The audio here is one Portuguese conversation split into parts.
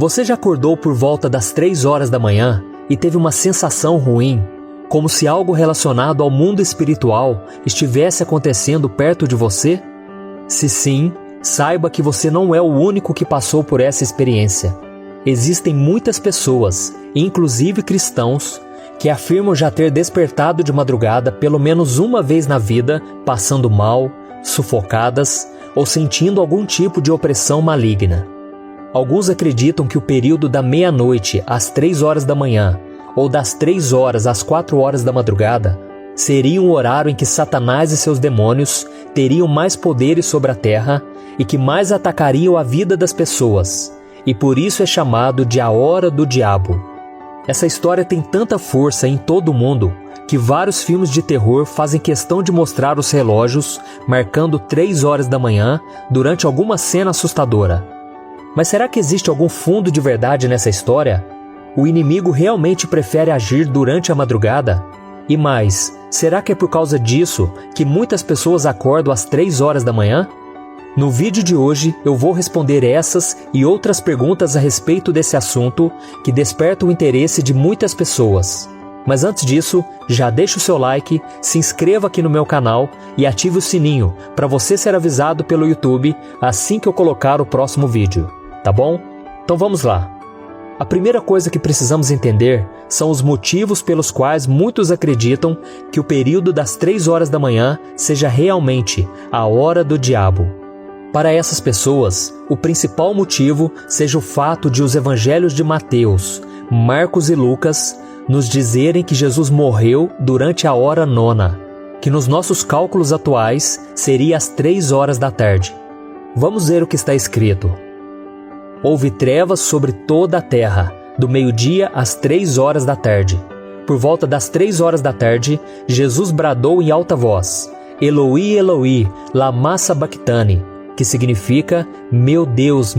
Você já acordou por volta das 3 horas da manhã e teve uma sensação ruim, como se algo relacionado ao mundo espiritual estivesse acontecendo perto de você? Se sim, saiba que você não é o único que passou por essa experiência. Existem muitas pessoas, inclusive cristãos, que afirmam já ter despertado de madrugada pelo menos uma vez na vida, passando mal, sufocadas ou sentindo algum tipo de opressão maligna. Alguns acreditam que o período da meia-noite às 3 horas da manhã ou das 3 horas às 4 horas da madrugada seria um horário em que Satanás e seus demônios teriam mais poderes sobre a terra e que mais atacariam a vida das pessoas, e por isso é chamado de a hora do diabo. Essa história tem tanta força em todo o mundo que vários filmes de terror fazem questão de mostrar os relógios marcando 3 horas da manhã durante alguma cena assustadora. Mas será que existe algum fundo de verdade nessa história? O inimigo realmente prefere agir durante a madrugada? E mais, será que é por causa disso que muitas pessoas acordam às 3 horas da manhã? No vídeo de hoje eu vou responder essas e outras perguntas a respeito desse assunto que desperta o interesse de muitas pessoas. Mas antes disso, já deixa o seu like, se inscreva aqui no meu canal e ative o sininho para você ser avisado pelo YouTube assim que eu colocar o próximo vídeo, tá bom? Então vamos lá. A primeira coisa que precisamos entender são os motivos pelos quais muitos acreditam que o período das 3 horas da manhã seja realmente a hora do diabo. Para essas pessoas, o principal motivo seja o fato de os evangelhos de Mateus, Marcos e Lucas nos dizerem que Jesus morreu durante a hora nona, que nos nossos cálculos atuais seria às 3 horas da tarde. Vamos ver o que está escrito. Houve trevas sobre toda a terra, do meio-dia às 3 horas da tarde. Por volta das 3 horas da tarde, Jesus bradou em alta voz, Eloi, Eloi, lama sabachthani, que significa, meu Deus,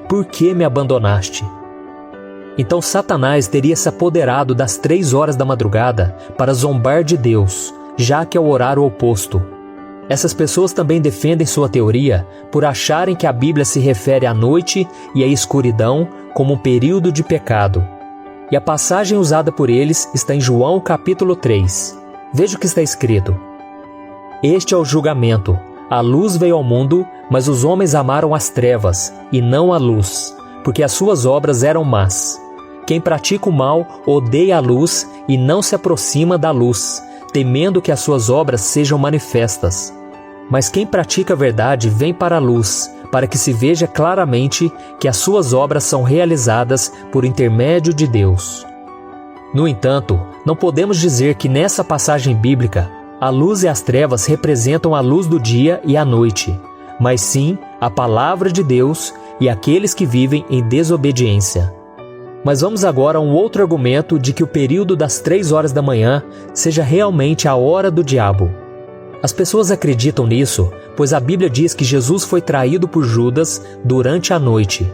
por que me abandonaste? Então Satanás teria se apoderado das 3 horas da madrugada para zombar de Deus, já que é o horário oposto. Essas pessoas também defendem sua teoria por acharem que a Bíblia se refere à noite e à escuridão como um período de pecado. E a passagem usada por eles está em João capítulo 3. Veja o que está escrito. Este é o julgamento. A luz veio ao mundo, mas os homens amaram as trevas e não a luz, porque as suas obras eram más. Quem pratica o mal odeia a luz e não se aproxima da luz, temendo que as suas obras sejam manifestas. Mas quem pratica a verdade vem para a luz, para que se veja claramente que as suas obras são realizadas por intermédio de Deus. No entanto, não podemos dizer que nessa passagem bíblica, a luz e as trevas representam a luz do dia e a noite, mas sim a palavra de Deus e aqueles que vivem em desobediência. Mas vamos agora a um outro argumento de que o período das 3 horas da manhã seja realmente a hora do diabo. As pessoas acreditam nisso, pois a Bíblia diz que Jesus foi traído por Judas durante a noite.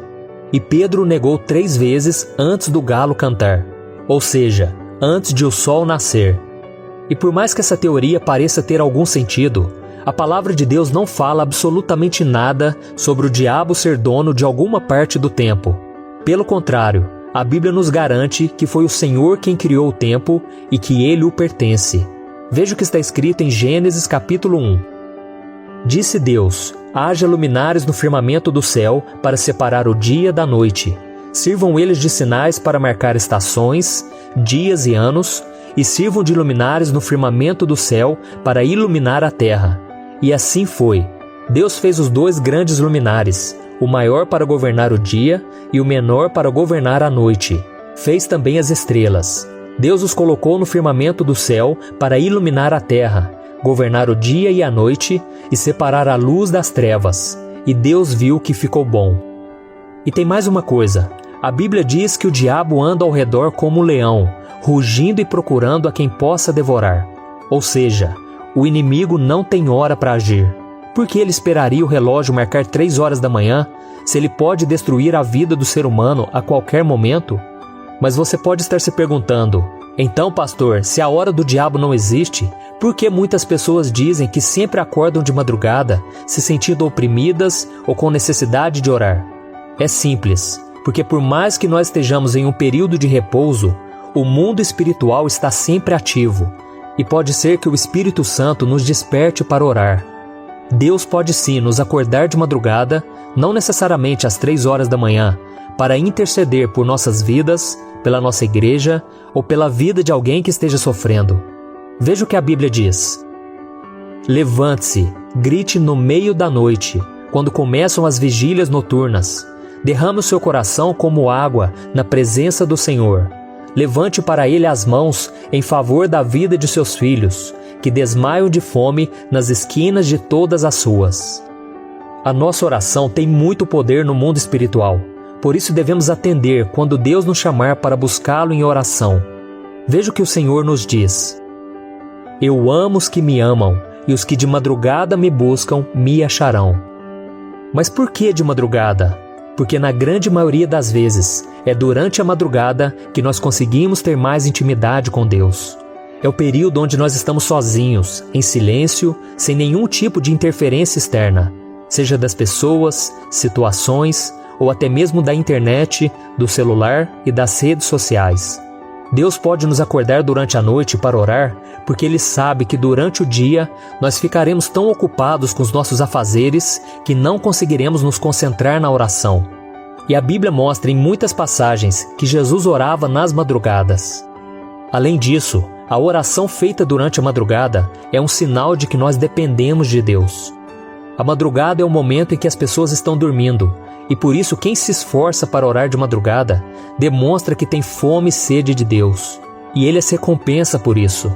E Pedro o negou 3 vezes antes do galo cantar, ou seja, antes de o sol nascer. E por mais que essa teoria pareça ter algum sentido, a palavra de Deus não fala absolutamente nada sobre o diabo ser dono de alguma parte do tempo. Pelo contrário, a Bíblia nos garante que foi o Senhor quem criou o tempo e que ele o pertence. Veja o que está escrito em Gênesis capítulo 1. Disse Deus, haja luminares no firmamento do céu para separar o dia da noite. Sirvam eles de sinais para marcar estações, dias e anos, e sirvam de luminares no firmamento do céu para iluminar a terra. E assim foi. Deus fez os 2 grandes luminares, o maior para governar o dia e o menor para governar a noite. Fez também as estrelas. Deus os colocou no firmamento do céu para iluminar a terra, governar o dia e a noite e separar a luz das trevas. E Deus viu que ficou bom. E tem mais uma coisa. A Bíblia diz que o diabo anda ao redor como um leão, rugindo e procurando a quem possa devorar. Ou seja, o inimigo não tem hora para agir. Por que ele esperaria o relógio marcar 3 horas da manhã, se ele pode destruir a vida do ser humano a qualquer momento? Mas você pode estar se perguntando, então pastor, se a hora do diabo não existe, por que muitas pessoas dizem que sempre acordam de madrugada, se sentindo oprimidas ou com necessidade de orar? É simples, porque por mais que nós estejamos em um período de repouso, o mundo espiritual está sempre ativo, e pode ser que o Espírito Santo nos desperte para orar. Deus pode sim nos acordar de madrugada, não necessariamente às 3 horas da manhã, para interceder por nossas vidas, pela nossa igreja ou pela vida de alguém que esteja sofrendo. Veja o que a Bíblia diz. Levante-se, grite no meio da noite, quando começam as vigílias noturnas. Derrame o seu coração como água na presença do Senhor. Levante para Ele as mãos em favor da vida de seus filhos, que desmaiam de fome nas esquinas de todas as ruas. A nossa oração tem muito poder no mundo espiritual, por isso devemos atender quando Deus nos chamar para buscá-lo em oração. Veja o que o Senhor nos diz. Eu amo os que me amam, e os que de madrugada me buscam me acharão. Mas por que de madrugada? Porque na grande maioria das vezes, é durante a madrugada que nós conseguimos ter mais intimidade com Deus. É o período onde nós estamos sozinhos, em silêncio, sem nenhum tipo de interferência externa, seja das pessoas, situações ou até mesmo da internet, do celular e das redes sociais. Deus pode nos acordar durante a noite para orar, porque Ele sabe que durante o dia nós ficaremos tão ocupados com os nossos afazeres que não conseguiremos nos concentrar na oração. E a Bíblia mostra em muitas passagens que Jesus orava nas madrugadas. Além disso, a oração feita durante a madrugada é um sinal de que nós dependemos de Deus. A madrugada é o momento em que as pessoas estão dormindo, e por isso quem se esforça para orar de madrugada demonstra que tem fome e sede de Deus, e Ele as recompensa por isso.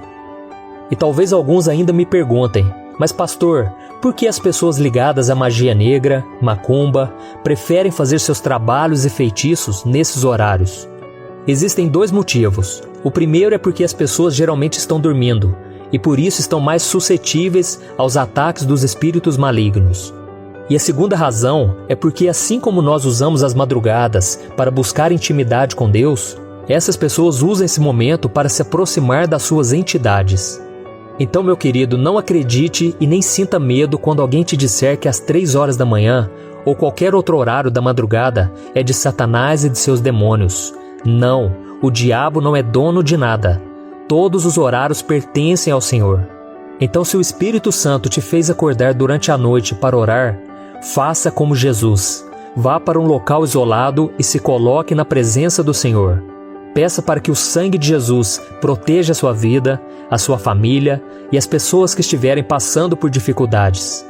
E talvez alguns ainda me perguntem, mas pastor, por que as pessoas ligadas à magia negra, macumba, preferem fazer seus trabalhos e feitiços nesses horários? Existem 2 motivos. O primeiro é porque as pessoas geralmente estão dormindo, e por isso estão mais suscetíveis aos ataques dos espíritos malignos. E a segunda razão é porque, assim como nós usamos as madrugadas para buscar intimidade com Deus, essas pessoas usam esse momento para se aproximar das suas entidades. Então, meu querido, não acredite e nem sinta medo quando alguém te disser que às 3 horas da manhã ou qualquer outro horário da madrugada é de Satanás e de seus demônios. Não, o diabo não é dono de nada. Todos os horários pertencem ao Senhor. Então, se o Espírito Santo te fez acordar durante a noite para orar, faça como Jesus. Vá para um local isolado e se coloque na presença do Senhor. Peça para que o sangue de Jesus proteja a sua vida, a sua família e as pessoas que estiverem passando por dificuldades.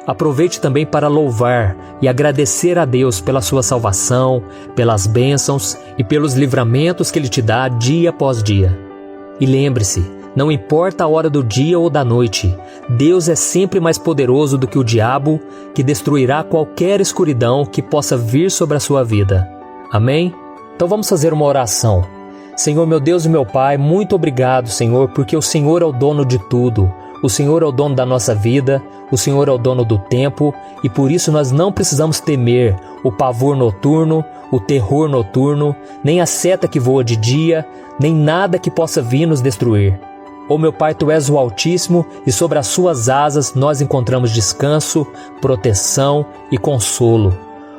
Aproveite também para louvar e agradecer a Deus pela sua salvação, pelas bênçãos e pelos livramentos que Ele te dá dia após dia. E lembre-se, não importa a hora do dia ou da noite, Deus é sempre mais poderoso do que o diabo, que destruirá qualquer escuridão que possa vir sobre a sua vida. Amém? Então vamos fazer uma oração. Senhor, meu Deus e meu Pai, muito obrigado, Senhor, porque o Senhor é o dono de tudo. O Senhor é o dono da nossa vida, o Senhor é o dono do tempo, e por isso nós não precisamos temer o pavor noturno, o terror noturno, nem a seta que voa de dia, nem nada que possa vir nos destruir. Ó meu Pai, Tu és o Altíssimo, e sobre as Suas asas nós encontramos descanso, proteção e consolo.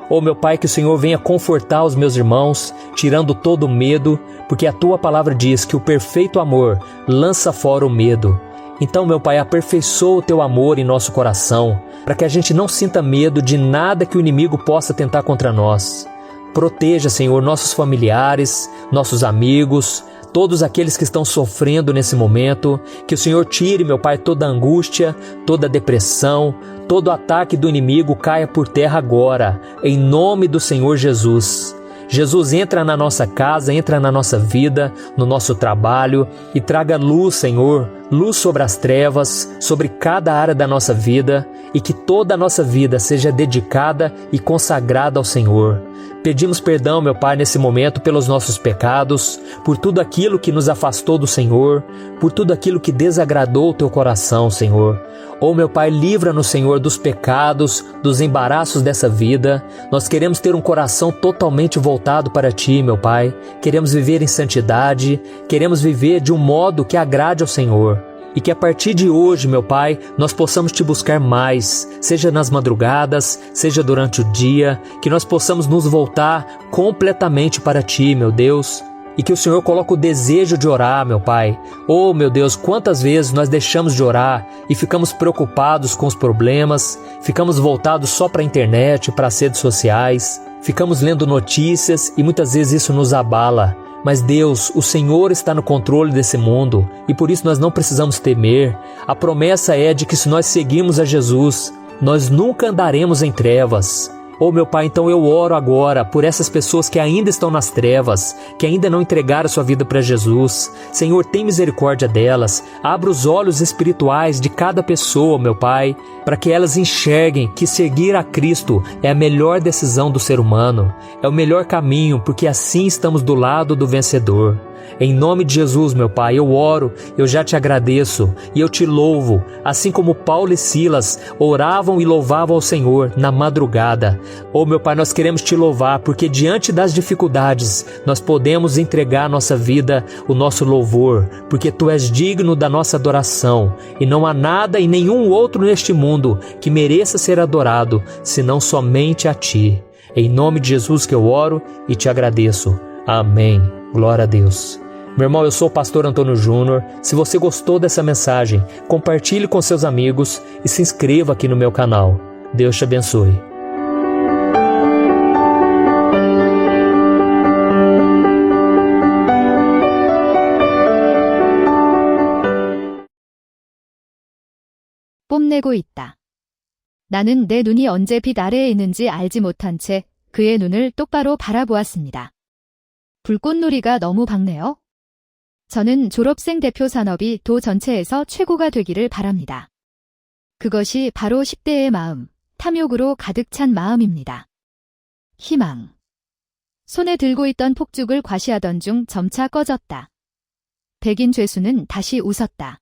Ó meu Pai, que o Senhor venha confortar os meus irmãos, tirando todo o medo, porque a Tua palavra diz que o perfeito amor lança fora o medo. Então, meu Pai, aperfeiçoa o Teu amor em nosso coração, para que a gente não sinta medo de nada que o inimigo possa tentar contra nós. Proteja, Senhor, nossos familiares, nossos amigos, todos aqueles que estão sofrendo nesse momento. Que o Senhor tire, meu Pai, toda angústia, toda depressão, todo ataque do inimigo caia por terra agora, em nome do Senhor Jesus. Jesus, entra na nossa casa, entra na nossa vida, no nosso trabalho e traga luz, Senhor, luz sobre as trevas, sobre cada área da nossa vida, e que toda a nossa vida seja dedicada e consagrada ao Senhor. Pedimos perdão, meu Pai, nesse momento pelos nossos pecados, por tudo aquilo que nos afastou do Senhor, por tudo aquilo que desagradou o Teu coração, Senhor. Ó meu Pai, livra-nos, Senhor, dos pecados, dos embaraços dessa vida. Nós queremos ter um coração totalmente voltado para Ti, meu Pai. Queremos viver em santidade, queremos viver de um modo que agrade ao Senhor. e que a partir de hoje, meu Pai, nós possamos Te buscar mais, seja nas madrugadas, seja durante o dia, que nós possamos nos voltar completamente para Ti, meu Deus, e que o Senhor coloque o desejo de orar, meu Pai. Oh, meu Deus, quantas vezes nós deixamos de orar e ficamos preocupados com os problemas, ficamos voltados só para a internet, para as redes sociais, ficamos lendo notícias e muitas vezes isso nos abala. Mas Deus, o Senhor está no controle desse mundo e por isso nós não precisamos temer. A promessa é de que se nós seguirmos a Jesus, nós nunca andaremos em trevas. Oh, meu Pai, então eu oro agora por essas pessoas que ainda estão nas trevas, que ainda não entregaram sua vida para Jesus. Senhor, tem misericórdia delas. Abra os olhos espirituais de cada pessoa, meu Pai, para que elas enxerguem que seguir a Cristo é a melhor decisão do ser humano. É o melhor caminho, porque assim estamos do lado do vencedor. Em nome de Jesus, meu Pai, eu oro, eu já te agradeço e eu te louvo, assim como Paulo e Silas oravam e louvavam ao Senhor na madrugada. Oh, meu Pai, nós queremos te louvar, porque diante das dificuldades nós podemos entregar a nossa vida, o nosso louvor, porque Tu és digno da nossa adoração e não há nada e nenhum outro neste mundo que mereça ser adorado, senão somente a Ti. Em nome de Jesus que eu oro e te agradeço. Amém. Glória a Deus. Meu irmão, eu sou o pastor Antônio Júnior. Se você gostou dessa mensagem, compartilhe com seus amigos e se inscreva aqui no meu canal. Deus te abençoe. 뽐내고 있다. 나는 내 눈이 언제 빛 아래에 있는지 알지 못한 채 그의 눈을 똑바로 바라보았습니다. 불꽃놀이가 너무 밝네요. 저는 졸업생 대표 산업이 도 전체에서 최고가 되기를 바랍니다. 그것이 바로 10대의 마음, 탐욕으로 가득 찬 마음입니다. 희망. 손에 들고 있던 폭죽을 과시하던 중 점차 꺼졌다. 백인 죄수는 다시 웃었다.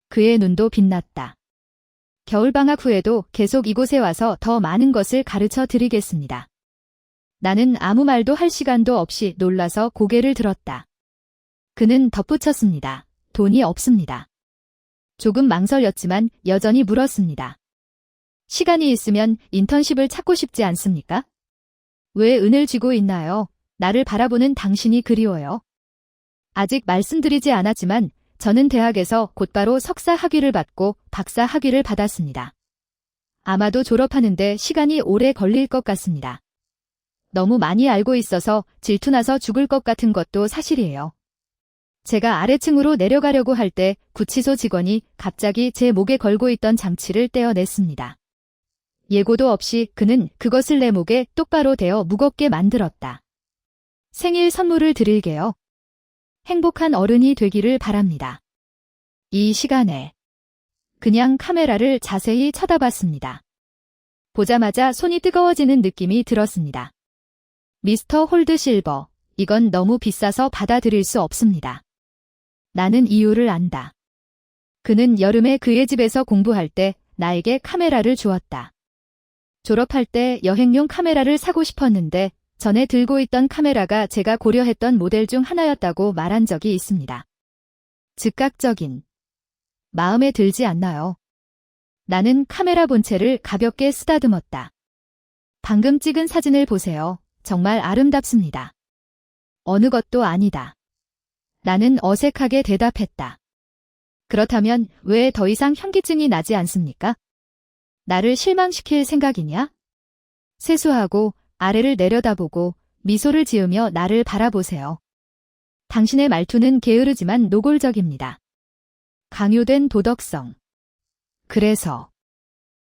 그의 눈도 빛났다. 겨울방학 후에도 계속 이곳에 와서 더 많은 것을 가르쳐 드리겠습니다. 나는 아무 말도 할 시간도 없이 놀라서 고개를 들었다. 그는 덧붙였습니다. 돈이 없습니다. 조금 망설였지만 여전히 물었습니다. 시간이 있으면 인턴십을 찾고 싶지 않습니까? 왜 은을 쥐고 있나요? 나를 바라보는 당신이 그리워요. 아직 말씀드리지 않았지만 저는 대학에서 곧바로 석사 학위를 받고 박사 학위를 받았습니다. 아마도 졸업하는데 시간이 오래 걸릴 것 같습니다. 너무 많이 알고 있어서 질투나서 죽을 것 같은 것도 사실이에요. 제가 아래층으로 내려가려고 할 때 구치소 직원이 갑자기 제 목에 걸고 있던 장치를 떼어냈습니다. 예고도 없이 그는 그것을 내 목에 똑바로 대어 무겁게 만들었다. 생일 선물을 드릴게요. 행복한 어른이 되기를 바랍니다. 이 시간에 그냥 카메라를 자세히 쳐다봤습니다. 보자마자 손이 뜨거워지는 느낌이 들었습니다. 미스터 홀드 실버, 이건 너무 비싸서 받아들일 수 없습니다. 나는 이유를 안다. 그는 여름에 그의 집에서 공부할 때 나에게 카메라를 주었다. 졸업할 때 여행용 카메라를 사고 싶었는데 전에 들고 있던 카메라가 제가 고려했던 모델 중 하나였다고 말한 적이 있습니다. 즉각적인 마음에 들지 않나요? 나는 카메라 본체를 가볍게 쓰다듬었다. 방금 찍은 사진을 보세요. 정말 아름답습니다. 어느 것도 아니다. 나는 어색하게 대답했다. 그렇다면 왜 더 이상 현기증이 나지 않습니까? 나를 실망시킬 생각이냐? 세수하고 아래를 내려다보고 미소를 지으며 나를 바라보세요. 당신의 말투는 게으르지만 노골적입니다. 강요된 도덕성. 그래서